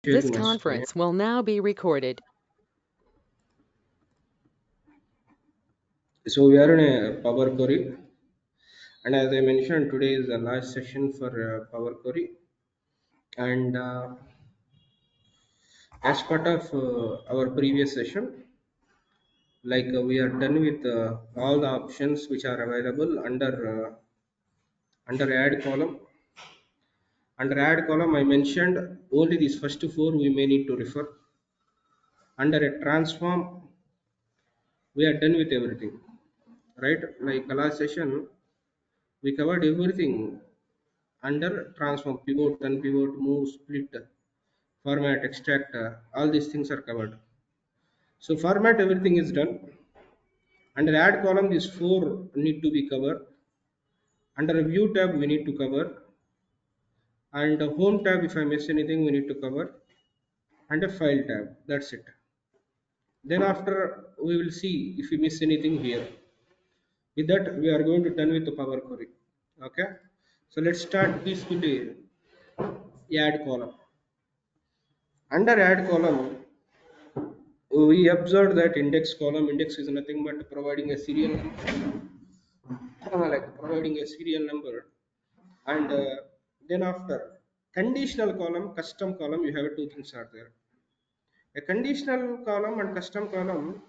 This Sharing my screen. conference will now be recorded. So we are in a Power Query, and as I mentioned, today is the last session for Power Query. And as part of our previous session, we are done with all the options which are available under Add column. Under Add column, I mentioned only these first four we may need to refer. Under a transform, we are done with everything, right? Like the last session, we covered everything under transform, pivot, unpivot, move, split, format, extract, all these things are covered. So format, everything is done. Under add column, these four need to be covered. Under view tab, we need to cover. And home tab, if I miss anything, we need to cover. And a file tab, that's it. Then after, we will see if we miss anything here. With that, we are going to done with the Power Query. Okay. So let's start this with the add column. Under add column, we observed that index is nothing but providing a serial number, providing a serial number, and then after conditional column, custom column, you have two things are there. A conditional column and custom column.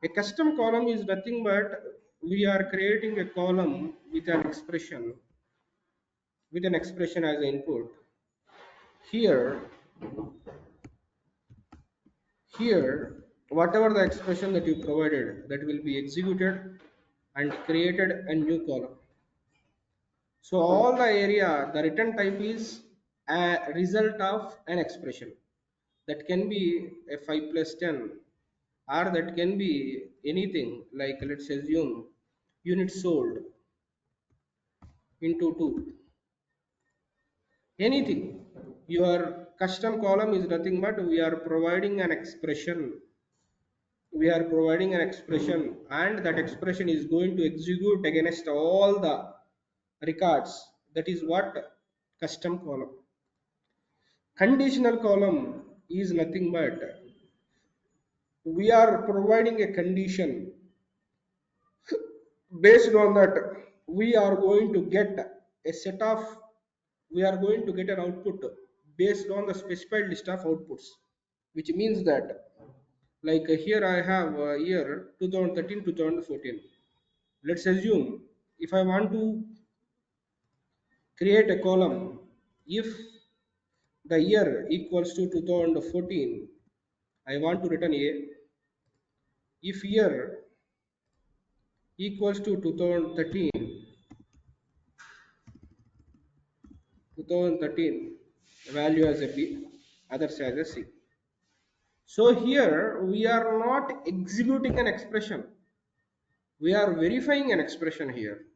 A custom column is nothing but we are creating a column with an expression as an input. Here, here, whatever the expression that you provided, that will be executed and created a new column. So all the area, the return type is a result of an expression. That can be a 5 plus 10, or that can be anything, like let's assume units sold into 2. Anything. Your custom column is nothing but we are providing an expression. We are providing an expression, and that expression is going to execute against all the records. That is what custom column. Conditional column is nothing but we are providing a condition. Based on that, we are going to get a set of, we are going to get an output based on the specified list of outputs, which means that here I have year 2013 2014. Let's assume if I want to create a column, if the year equals to 2014, I want to return a. If year equals to 2013, value as a b, others as a c. So here we are not executing an expression, we are verifying an expression here.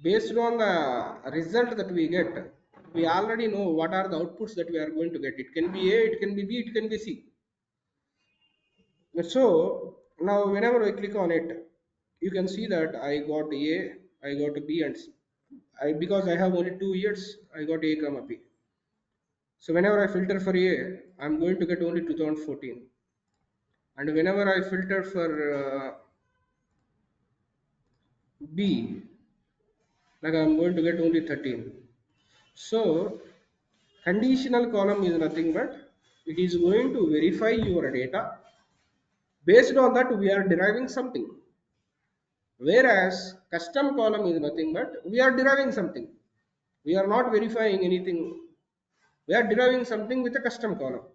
Based on the result that we get, we already know what are the outputs that we are going to get. It can be a, it can be b, it can be c. So now whenever I click on it, you can see that I got a, I got a b and c. Because I have only 2 years, I got a comma b. So whenever I filter for a, I'm going to get only 2014, and whenever I filter for b, like I'm going to get only 13. So conditional column is nothing but it is going to verify your data. Based on that, we are deriving something. Whereas custom column is nothing but we are deriving something. We are not verifying anything. We are deriving something with a custom column.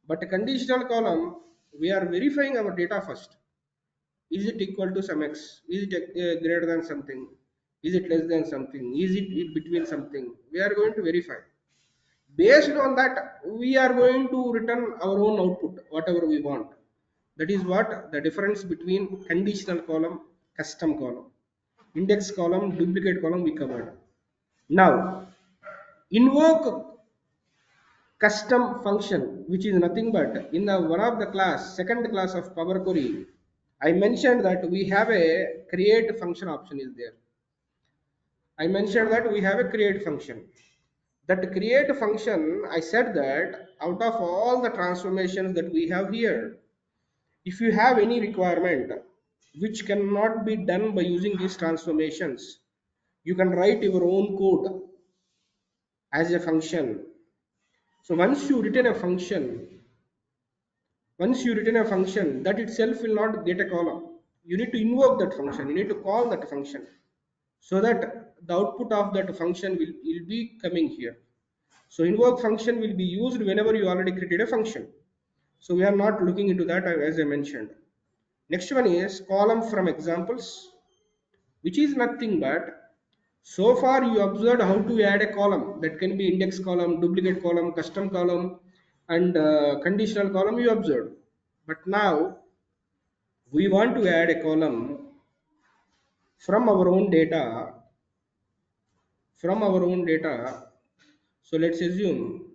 But a conditional column, we are verifying our data first. Is it equal to some x? Is it greater than something? Is it less than something? Is it in between something? We are going to verify. Based on that, we are going to return our own output, whatever we want. That is what the difference between conditional column, custom column. Index column, duplicate column we covered. Now, invoke custom function, which is nothing but in the one of the class, second class of Power Query, I mentioned that we have a create function option is there. I mentioned that we have a create function. That create function, I said that out of all the transformations that we have here, if you have any requirement which cannot be done by using these transformations, you can write your own code as a function. So once you return a function, that itself will not get a column. You need to invoke that function, you need to call that function, so that the output of that function will be coming here. So invoke function will be used whenever you already created a function. So we are not looking into that as I mentioned. Next one is column from examples, which is nothing but, so far you observed how to add a column that can be index column, duplicate column, custom column, and conditional column you observed. But now we want to add a column from our own data, from our own data. So let's assume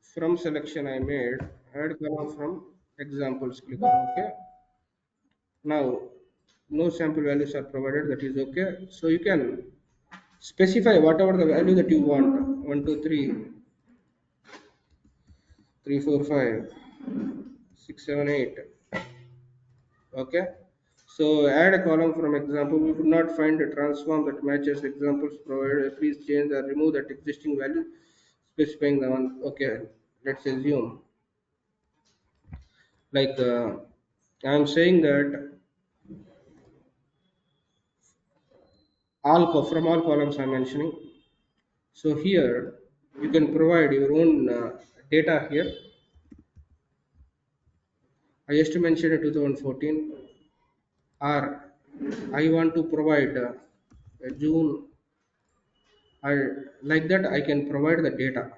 from selection I made, add column from examples, click on OK. Now no sample values are provided, that is okay. So you can specify whatever the value that you want, 1 2 3 3 4 5 6 7 8. Okay, so add a column from example. We could not find a transform that matches examples provided. Please change or remove that existing value specifying the one. Okay, let's assume like I'm saying that from all columns I'm mentioning. So here you can provide your own data here. I just mentioned 2014, or I want to provide June, or like that I can provide the data.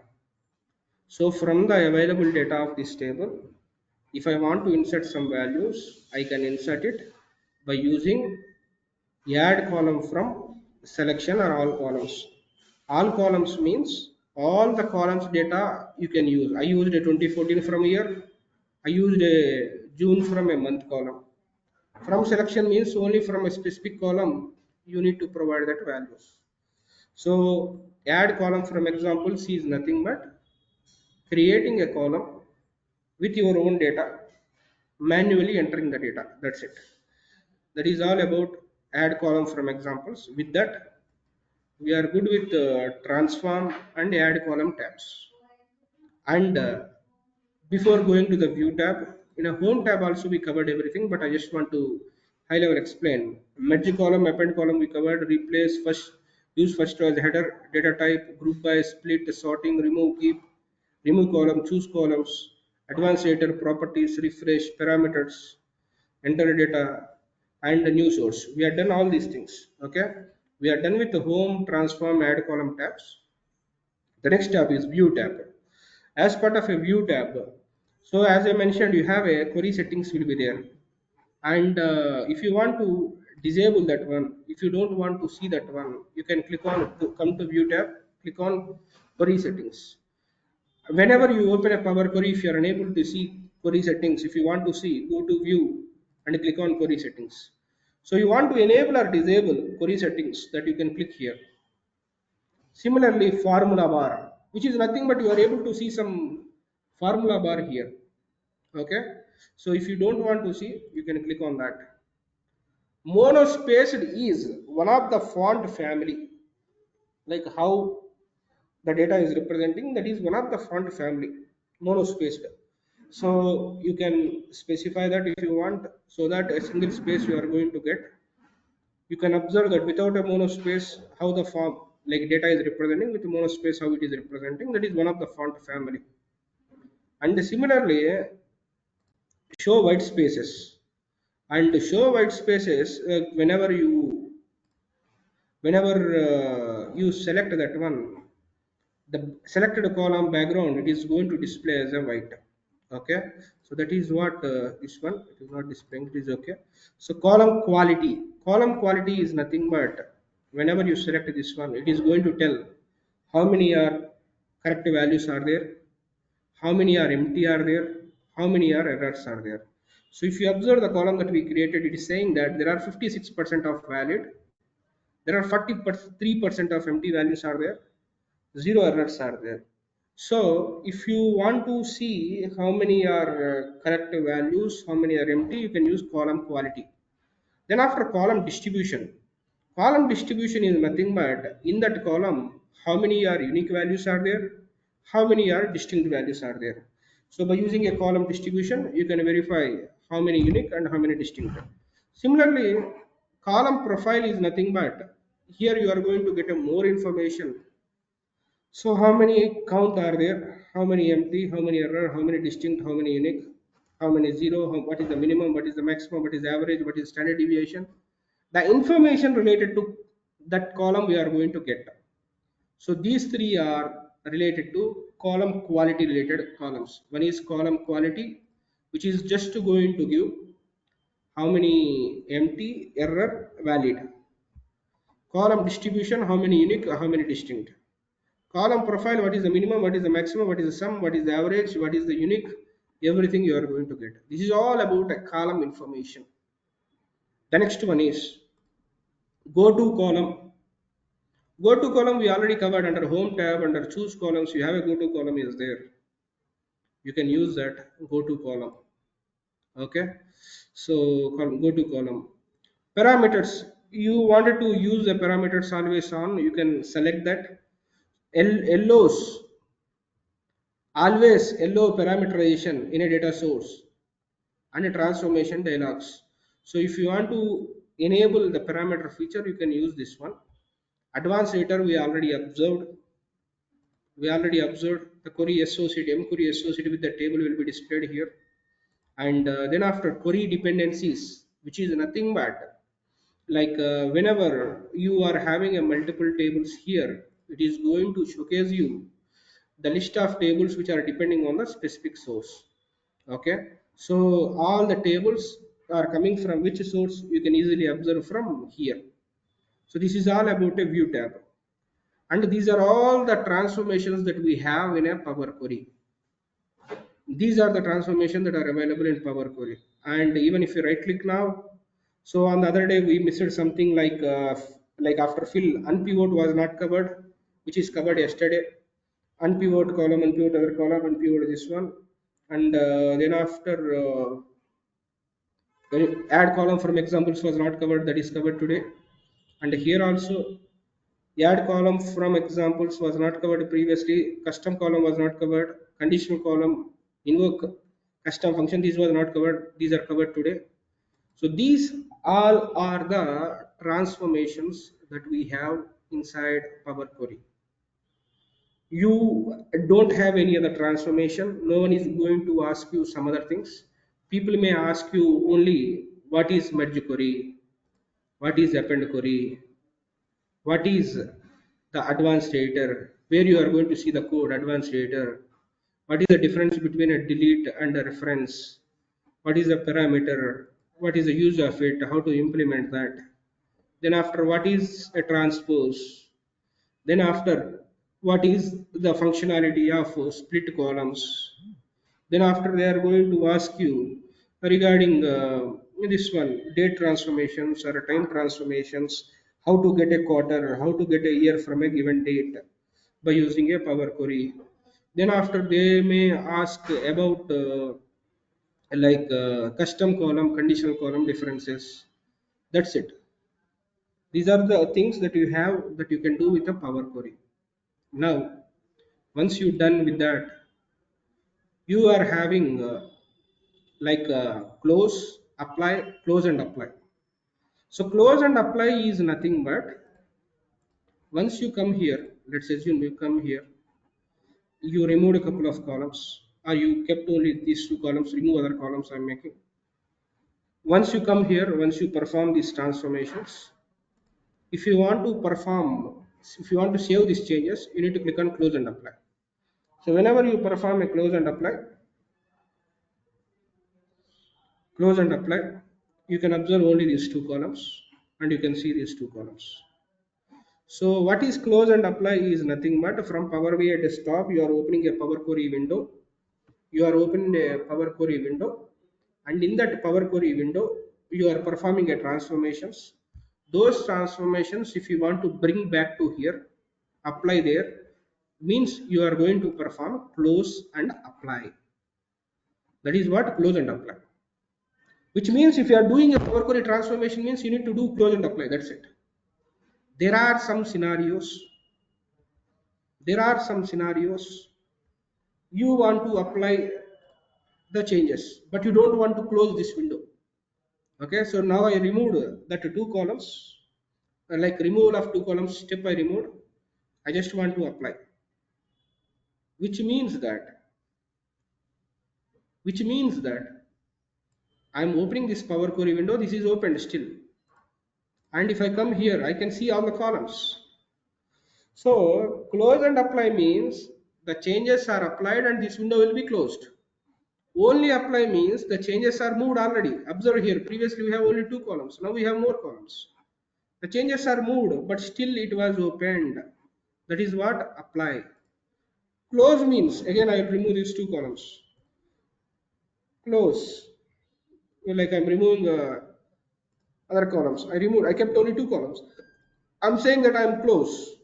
So from the available data of this table, if I want to insert some values, I can insert it by using add column from selection or all columns. All columns means all the columns data you can use. I used a 2014 from year. I used a June from a month column. From selection means only from a specific column you need to provide that values. So add column from examples is nothing but creating a column with your own data, manually entering the data. That's it. That is all about add column from examples. With that, we are good with transform and add column tabs. And before going to the view tab, in a home tab also we covered everything, but I just want to high level explain. Merge column, append column we covered, replace first, use first as header, data type, group by, split, sorting, remove, keep, remove column, choose columns, advanced editor, properties, refresh, parameters, enter data, and the new source. We are done all these things. Okay, we are done with the home, transform, add column tabs. The next tab is view tab. As part of a view tab, so as I mentioned, you have a query settings will be there, and if you want to disable that one, if you don't want to see that one, you can click on to come to view tab, click on query settings. Whenever you open a Power Query, if you are unable to see query settings, if you want to see, go to view and click on query settings. So you want to enable or disable query settings, that you can click here. Similarly, formula bar, which is nothing but you are able to see some formula bar here. Okay, so if you don't want to see, you can click on that. Monospaced is one of the font family, like how the data is representing, that is one of the font family, monospaced. So you can specify that if you want, so that a single space you are going to get. You can observe that without a monospace, how the form like data is representing, with monospace how it is representing, that is one of the font family. And similarly, show white spaces, and show white spaces whenever you select that one, the selected column background, it is going to display as a white. Okay, so that is what this one, it is not displaying, it is okay. So column quality is nothing but whenever you select this one, it is going to tell how many are correct values are there, how many are empty are there, how many are errors are there. So if you observe the column that we created, it is saying that there are 56% of valid, there are 43% of empty values are there, Zero errors are there. So if you want to see how many are correct values, how many are empty, you can use column quality. Then after column distribution is nothing but in that column, how many are unique values are there, how many are distinct values are there. So by using a column distribution, you can verify how many unique and how many distinct. Similarly, column profile is nothing but here you are going to get a more information. So how many count are there? How many empty? How many error? How many distinct? How many unique? How many zero? What is the minimum? What is the maximum? What is the average? What is standard deviation? The information related to that column we are going to get. So these three are related to column quality related columns. One is column quality, which is just going to give how many empty, error, valid. Column distribution, how many unique, how many distinct. Column profile, what is the minimum, what is the maximum, what is the sum, what is the average, what is the unique, everything you are going to get. This is all about a column information. The next one is go to column. Go to column we already covered under home tab, under choose columns. You have a go to column is there. You can use that go to column. Okay. So go to column. Parameters. You wanted to use the parameters always on. You can select that. LOs always allow parameterization in a data source and a transformation dialogues. So if you want to enable the parameter feature, you can use this one. Advanced data we already observed the query associated, query associated with the table will be displayed here. And then after query dependencies, which is nothing but like whenever you are having a multiple tables here, it is going to showcase you the list of tables which are depending on the specific source. Okay, so all the tables are coming from which source you can easily observe from here. So this is all about a view tab, and these are all the transformations that we have in a Power Query. These are the transformations that are available in Power Query. And even if you right click now, so on the other day we missed something like after fill unpivot was not covered, which is covered yesterday. Unpivot column, unpivot other column, unpivot this one, and then after when you add column from examples was not covered, that is covered today. And here also add column from examples was not covered previously, custom column was not covered, conditional column, invoke custom function, these was not covered, these are covered today. So these all are the transformations that we have inside Power Query. You don't have any other transformation, no one is going to ask you some other things. People may ask you only what is merge query, what is append query, what is the advanced editor, where you are going to see the code advanced editor, what is the difference between a delete and a reference, what is the parameter, what is the use of it, how to implement that, then after what is a transpose, then after what is the functionality of split columns, then after they are going to ask you regarding this one date transformations or time transformations, how to get a quarter, how to get a year from a given date by using a Power Query. Then after they may ask about custom column, conditional column differences. That's it. These are the things that you have that you can do with a Power Query. Now, once you're done with that, you are having close, apply, close and apply. So close and apply is nothing but once you come here, let's assume you come here, you removed a couple of columns or you kept only these two columns, remove other columns I'm making. Once you come here, once you perform these transformations, if you want to perform, if you want to save these changes, you need to click on close and apply. So whenever you perform a close and apply, you can observe only these two columns and you can see these two columns. So what is close and apply is nothing but from Power BI desktop, you are opening a Power Query window. You are opening a Power Query window, and in that Power Query window, you are performing a transformations. Those transformations, if you want to bring back to here, apply there. means you are going to perform close and apply. That is what close and apply. Which means if you are doing a Power Query transformation means you need to do close and apply. That's it. There are some scenarios. There are some scenarios you want to apply the changes, but you don't want to close this window. Okay, so now I removed that two columns, like removal of two columns step I removed. I just want to apply, which means that which means that I'm opening this Power Query window. This is opened still, and if I come here, I can see all the columns. So close and apply means the changes are applied and this window will be closed. Only apply means the changes are moved already. Observe here, previously we have only two columns. Now we have more columns. The changes are moved, but still it was opened. That is what apply. Close means, again I will remove these two columns. Close. Like I'm removing other columns. I kept only two columns. I'm saying that I'm close.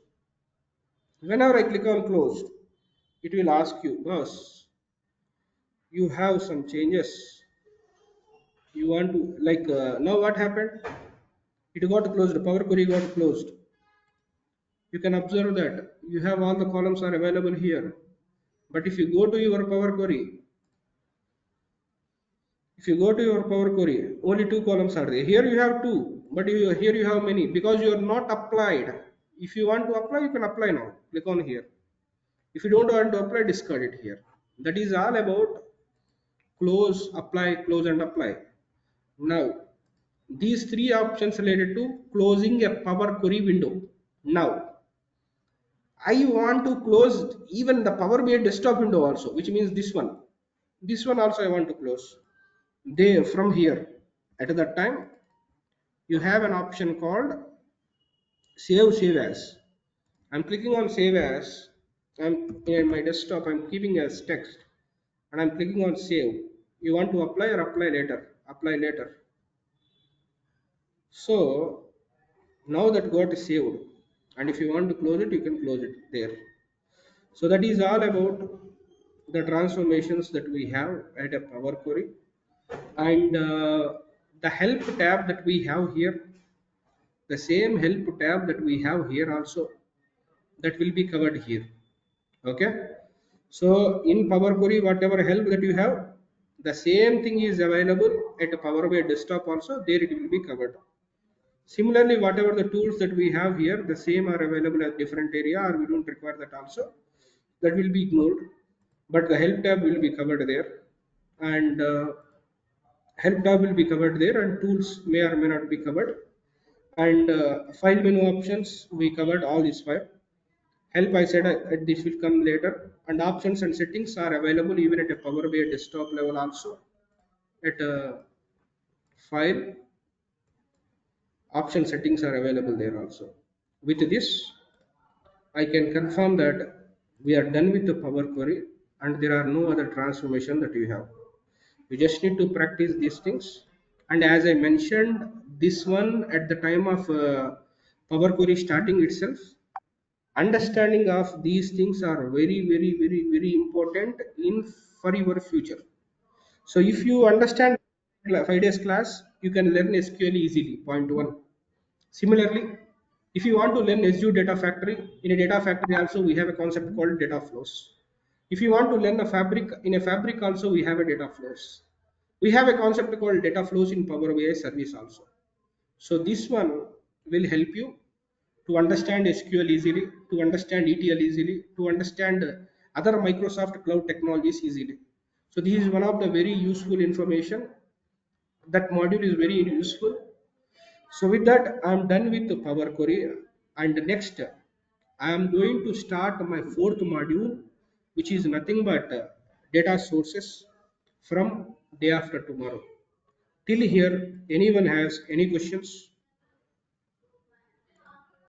Whenever I click on closed, it will ask you, boss, you have some changes. You want to, like, now what happened? It got closed, Power Query got closed. You can observe that you have all the columns are available here. But if you go to your Power Query, only two columns are there. Here you have two, but here you have many because you are not applied. If you want to apply, you can apply now. Click on here. If you don't want to apply, discard it here. That is all about close, apply, close, and apply. Now, these three options related to closing a Power Query window. Now, I want to close even the Power BI desktop window also, which means this one. This one also I want to close. There, from here, at that time, you have an option called save as. I'm clicking on save as. I'm in my desktop, I'm keeping as text, and I'm clicking on save. You want to apply or apply later? Apply later. So now that got saved, and if you want to close it, you can close it there. So that is all about the transformations that we have at a Power Query, and the help tab that we have here, the same help tab that we have here also, that will be covered here. Okay, so in Power Query, whatever help that you have, the same thing is available at a Power BI desktop also, there it will be covered. Similarly, whatever the tools that we have here, the same are available at different area, or we don't require that also. That will be ignored, but the help tab will be covered there, and help tab will be covered there, and tools may or may not be covered. And file menu options, we covered all these five. Help, I said this will come later, and options and settings are available even at a Power BI desktop level also. At a file, option settings are available there also. With this, I can confirm that we are done with the Power Query, and there are no other transformation that you have. You just need to practice these things. And as I mentioned, this one at the time of Power Query starting itself, understanding of these things are very important in for your future. So if you understand 5 days class, you can learn SQL easily. Point one. Similarly, if you want to learn SU data factory, in a data factory also we have a concept called data flows. If you want to learn a fabric, in a fabric also we have a data flows. We have a concept called data flows in Power BI service also. So this one will help you to understand SQL easily, to understand ETL easily, to understand other Microsoft cloud technologies easily. So this is one of the very useful information. That module is very useful. So with that, I am done with the Power Query, and next I am going to start my fourth module, which is nothing but data sources from day after tomorrow. Till here, anyone has any questions?